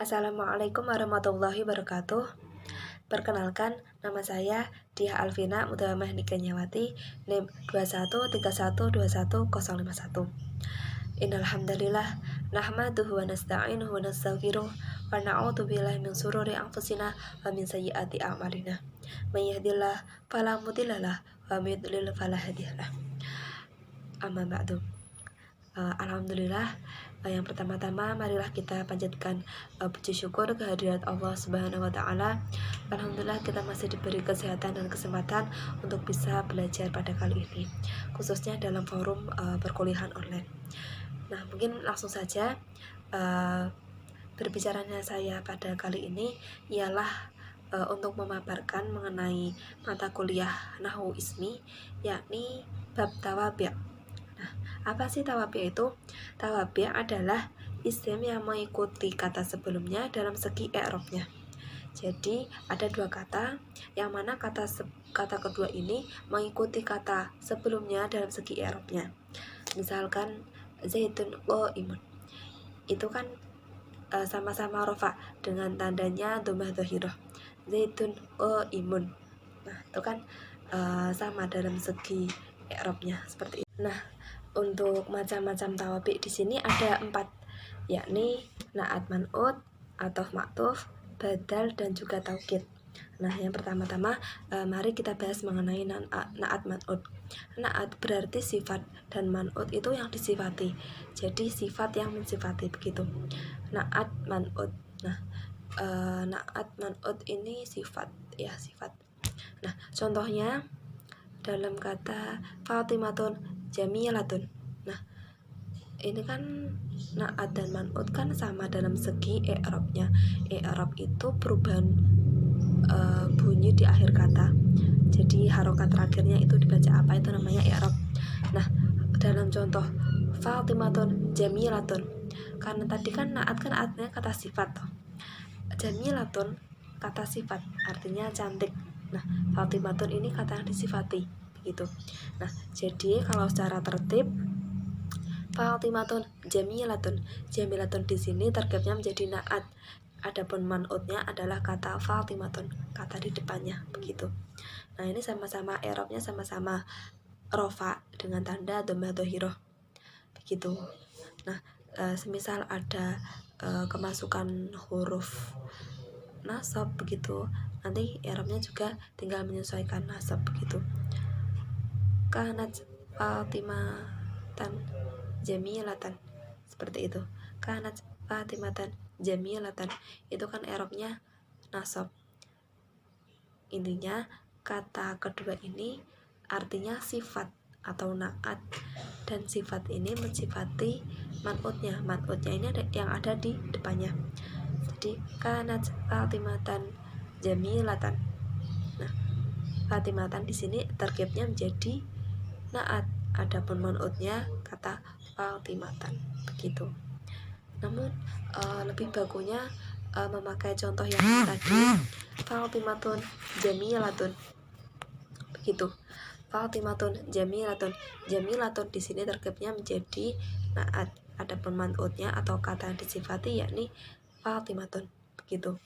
Assalamualaikum warahmatullahi wabarakatuh. Perkenalkan, nama saya Diah Alvina Mutawamah Nikanyawati, NIM 2131210151. Innal hamdalillah nahmaduhu wa nasta'inuhu wa nastaghfiruh wa na'udzu billahi min shururi anfusina wa min sayyiati a'malina. May yahdihillahu fala mudhillalah wa may yudlil fala hadiyalah. Amma ba'du. Alhamdulillah, yang pertama-tama marilah kita panjatkan puji syukur kehadirat Allah Subhanahu wa taala. Alhamdulillah kita masih diberi kesehatan dan kesempatan untuk bisa belajar pada kali ini, khususnya dalam forum perkuliahan online. Nah, mungkin langsung saja berbicaranya saya pada kali ini ialah untuk memaparkan mengenai mata kuliah Nahwu Ismi, yakni bab tawabi'. Apa sih tawabi' itu? Tawabi' adalah isim yang mengikuti kata sebelumnya dalam segi i'rabnya. Jadi ada dua kata, yang mana kata kedua ini mengikuti kata sebelumnya dalam segi i'rabnya. Misalkan Zaitun qaimun, itu kan sama-sama rofa dengan tandanya dhammah dhahirah. Zaitun qaimun. Nah, itu kan sama dalam segi i'rabnya seperti itu. Nah, untuk macam-macam tawabi' di sini ada 4, yakni na'at man'ut, atau ma'tuf, badal, dan juga taukid. Nah, yang pertama-tama mari kita bahas mengenai na'at man'ut. Na'at berarti sifat dan man'ut itu yang disifati. Jadi sifat yang mensifati begitu. Na'at man'ut. Nah, na'at man'ut ini sifat, ya sifat. Nah, contohnya dalam kata Fatimatun Jamilatun. Nah, ini kan na'at dan man'ut kan sama dalam segi i'rabnya. I'rab itu perubahan bunyi di akhir kata. Jadi harokat terakhirnya itu dibaca apa, itu namanya i'rab. Nah, dalam contoh Fatimatun Jamilatun, karena tadi kan na'at kan artinya kata sifat toh. Jamilatun kata sifat artinya cantik. Nah, Fatimatun ini kata yang disifati begitu. Nah, jadi kalau secara tertib Fatimatun Jamilatun. Jamilatun di sini terkibnya menjadi na'at. Adapun man'utnya adalah kata Fatimatun, kata di depannya begitu. Nah, ini sama-sama i'rabnya sama-sama rofa dengan tanda dhammah dhahirah begitu. Nah, semisal ada kemasukan huruf nasab begitu, nanti i'rabnya juga tinggal menyesuaikan nasab begitu. Kanat Fatimatan Jamilatan, seperti itu. Kanat Fatimatan Jamilatan, itu kan i'rabnya nasab. Intinya kata kedua ini artinya sifat atau na'at, dan sifat ini mensifati man'utnya. Man'utnya ini yang ada di depannya. Jadi kanat Fatimatan Jamilatan. Nah, Fatimatan di sini terkibnya menjadi na'at, adapun man'utnya kata Fatimatan begitu. Namun lebih bagusnya memakai contoh yang tadi Fatimatun Jamilatun begitu. Fatimatun Jamilatun. Jamilatun di sini terkibnya menjadi na'at, adapun man'utnya atau kata yang disifati yakni Fatimatun begitu.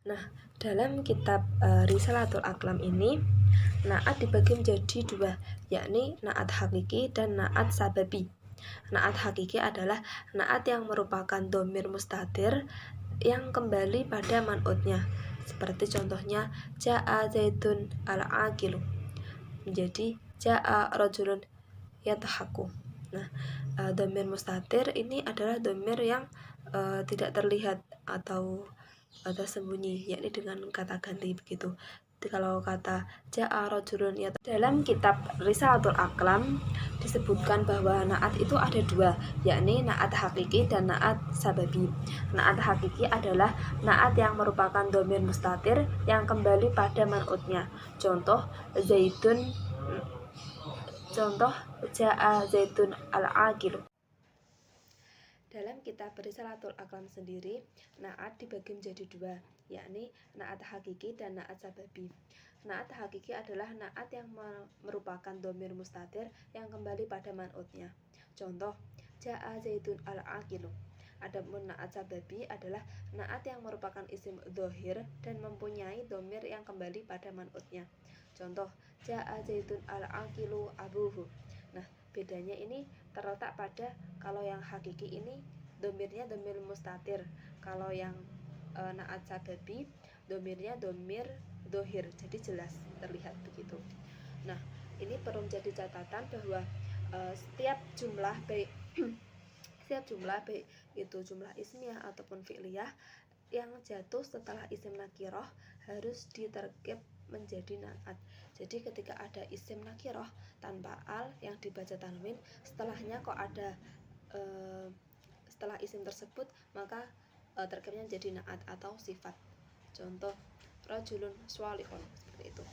Nah, dalam kitab Risalatul Aqlam ini na'at dibagi menjadi dua, yakni na'at hakiki dan na'at sababi. Na'at hakiki adalah na'at yang merupakan dhamir mustatir yang kembali pada man'utnya. Seperti contohnya ja'a zaitun al-aqilu menjadi ja'a rajulun yadhaku. Nah, dhamir mustatir ini adalah dhamir yang tidak terlihat atau tersembunyi, yakni dengan kata ganti begitu. Kalau kata ja'a rajulun ya, dalam kitab Risalatul Aqlam disebutkan bahwa na'at itu ada dua, yakni na'at hakiki dan na'at sababi. Na'at hakiki adalah na'at yang merupakan dhamir mustatir yang kembali pada man'utnya. Contoh zaitun, contoh ja'a zaitun al-aqil. Dalam kitab Risalatul Aqlam sendiri, na'at dibagi menjadi dua, yakni na'at hakiki dan na'at sababi. Na'at hakiki adalah na'at yang merupakan dhamir mustatir yang kembali pada man'utnya. Contoh, ja'a zaitun al-aqilu. Adapun na'at sababi adalah na'at yang merupakan isim dhohir dan mempunyai dhamir yang kembali pada man'utnya. Contoh, ja'a zaitun al-aqilu abuhu. Nah, bedanya ini terletak pada kalau yang hakiki ini dhamirnya dhamir mustatir. Kalau yang na'at sababi dhamirnya dhamir dhohir, jadi jelas terlihat begitu. Nah, ini perlu menjadi catatan bahwa setiap jumlah baik itu jumlah ismiyah ataupun fi'liyah yang jatuh setelah isim nakiroh harus diterkib menjadi na'at. Jadi ketika ada isim nakiroh tanpa al yang dibaca tanwin, setelahnya kok ada setelah isim tersebut, maka terkibnya menjadi na'at atau sifat. Contoh, rajulun sholihun, seperti itu.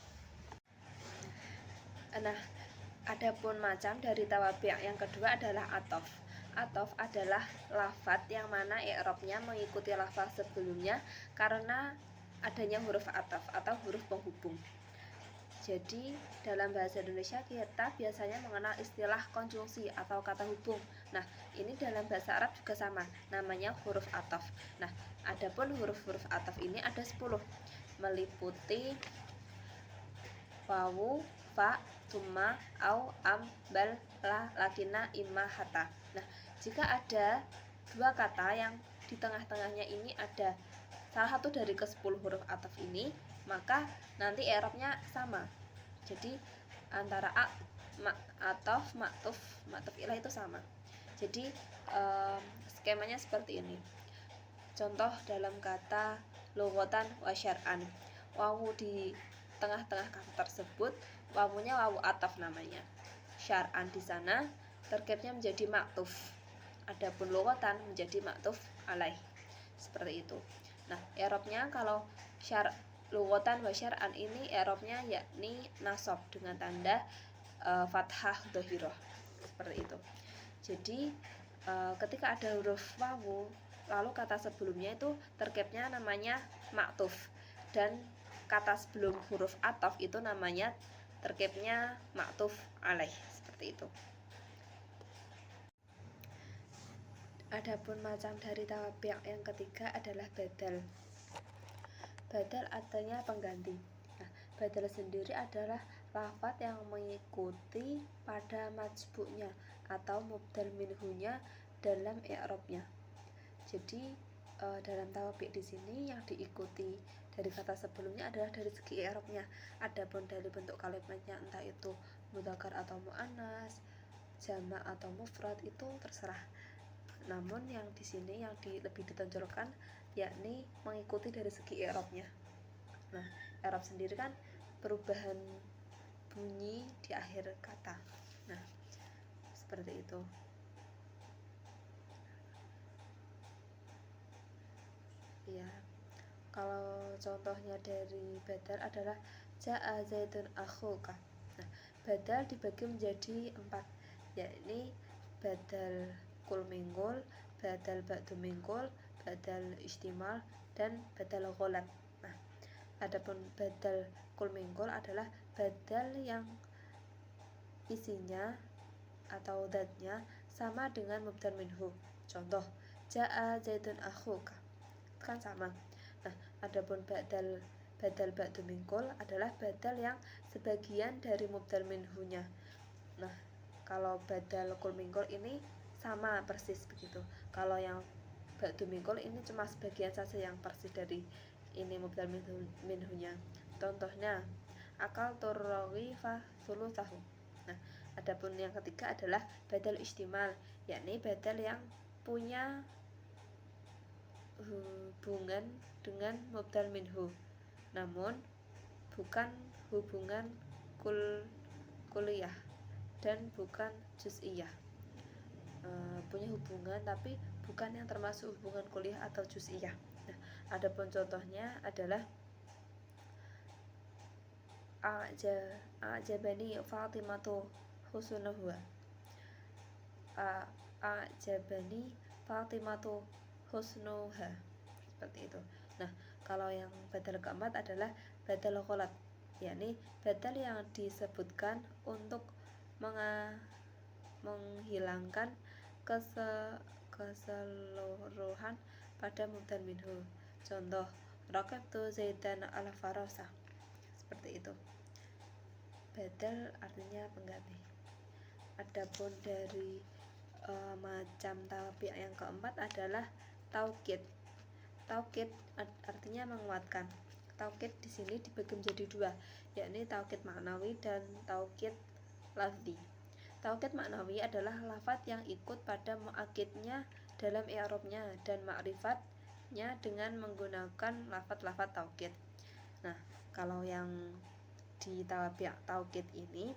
Nah, adapun macam dari tawabi' yang kedua adalah atof. Atof adalah lafadz yang mana i'rabnya mengikuti lafaz sebelumnya karena adanya huruf atof atau huruf penghubung. Jadi dalam bahasa Indonesia kita biasanya mengenal istilah konjungsi atau kata hubung. Nah, ini dalam bahasa Arab juga sama, namanya huruf atof. Nah, adapun huruf-huruf atof ini ada 10, meliputi wawu, fa, summa, au, am, bal, la, lakina, imma, hatta. Nah, jika ada dua kata yang di tengah-tengahnya ini ada salah satu dari ke-10 huruf atof ini, maka nanti i'rabnya sama. Jadi antara atof, ma'tuf ilah itu sama. Jadi skemanya seperti ini. Contoh dalam kata lughatan wa syar'an, wawu di tengah-tengah kata tersebut, wawunya wawu atof namanya. Syar'an di sana terkibnya menjadi ma'tuf. Adapun lughatan menjadi ma'tuf alaih. Seperti itu. Nah, i'rabnya kalau lughatan wa syar'an ini i'rabnya yakni nasab dengan tanda fathah dhahirah. Seperti itu. Jadi ketika ada huruf wawu, lalu kata sebelumnya itu terkibnya namanya ma'tuf, dan kata sebelum huruf atof itu namanya terkibnya ma'tuf alaih, seperti itu. Adapun macam dari tawabi' yang ketiga adalah badal. Badal artinya pengganti. Nah, badal sendiri adalah lafadz yang mengikuti pada majbu'nya atau mubdal minhunya dalam i'rabnya. Jadi dalam tawabi' di sini yang diikuti dari kata sebelumnya adalah dari segi i'rabnya. Adapun dari bentuk kalimatnya entah itu mudzakkar atau muannas, jamak atau mufrad itu terserah. Namun yang di sini yang lebih ditonjolkan yakni mengikuti dari segi i'rabnya. Nah, i'rab sendiri kan perubahan bunyi di akhir kata. Nah, seperti itu. Ya, kalau contohnya dari badal adalah ja'a zaitun akhuka. Nah, badal dibagi menjadi 4, yakni badal kul minggul, badal ba'du minggul, badal istimal, dan badal gholat. Nah, adapun badal kul minggul adalah badal yang isinya atau datnya sama dengan mubdal minhu. Contoh, ja'a zaitun akhuka, kan sama. Nah, adapun badal ba'du minggul adalah badal yang sebagian dari mubdal minhunya. Nah, kalau badal kul minggul ini sama persis begitu. Kalau yang ba'du minggul ini cuma sebagian saja yang persis dari ini mubdal minhunya. Contohnya, akal turrawi fa thulutsahu. Nah, adapun yang ketiga adalah badal istimal, yakni badal yang punya hubungan dengan mubdal minhu, namun bukan hubungan kuliah dan bukan juz'iyah. Punya hubungan tapi bukan yang termasuk hubungan kuliah atau juz'iyah. Nah, adapun contohnya adalah a'jabani Fatimatu husnuha. A'jabani Fatimatu husnuha, seperti itu. Nah, kalau yang badal keempat adalah badal gholat, yakni badal yang disebutkan untuk menghilangkan keseluruhan pada mubtada minhu. Contoh, raqabtu Zaidan ala farasa. Seperti itu. Badal artinya pengganti. Adapun dari macam tawabi yang keempat adalah taukid. Taukid artinya menguatkan. Taukid di sini dibagi menjadi dua, yakni taukid maknawi dan taukid lafzi. Taukid maknawi adalah lafadz yang ikut pada muakidnya dalam i'rabnya dan ma'rifatnya dengan menggunakan lafadz-lafadz taukid. Nah, kalau yang di tawabi' taukid ini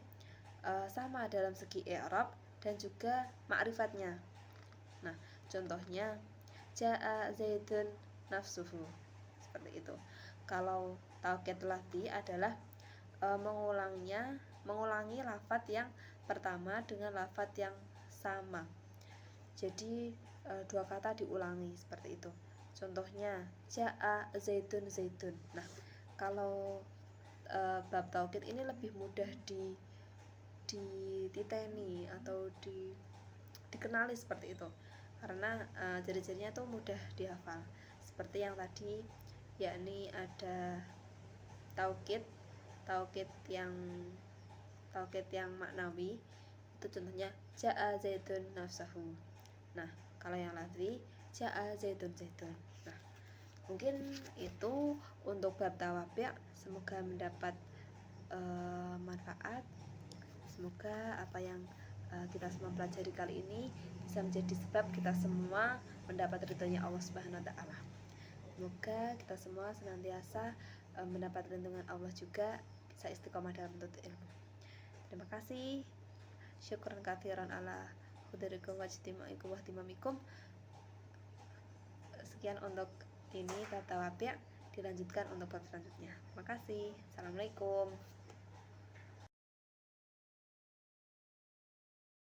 sama dalam segi i'rab dan juga ma'rifatnya. Nah, contohnya ja'a Zaidun nafsuhu. Seperti itu. Kalau taukid lafzi adalah mengulangi lafadz yang pertama dengan lafadz yang sama. Jadi dua kata diulangi seperti itu. Contohnya ja'a Zaidun Zaidun. Nah, kalau bab taukid ini lebih mudah dititeni atau dikenali seperti itu, karena ciri-cirinya tuh mudah dihafal seperti yang tadi, yakni ada taukid yang maknawi, itu contohnya ja'a Zaidun nafsahu. Nah, kalau yang lafzi ja'a Zaidun Zaidun. Nah, mungkin itu untuk bab tawabi'. Semoga mendapat manfaat. Semoga apa yang kita semua pelajari kali ini bisa menjadi sebab kita semua mendapat ridhonya Allah Subhanahu wa taala. Semoga kita semua senantiasa mendapat lindungan Allah juga, bisa istiqomah dalam menuntut ilmu. Terima kasih. Syukran katsiran ala hudurikum wa ijtimaikum wa ihtimamikum. Sekian untuk ini bab tawabi', dilanjutkan untuk bab selanjutnya. Terima kasih. Assalamualaikum.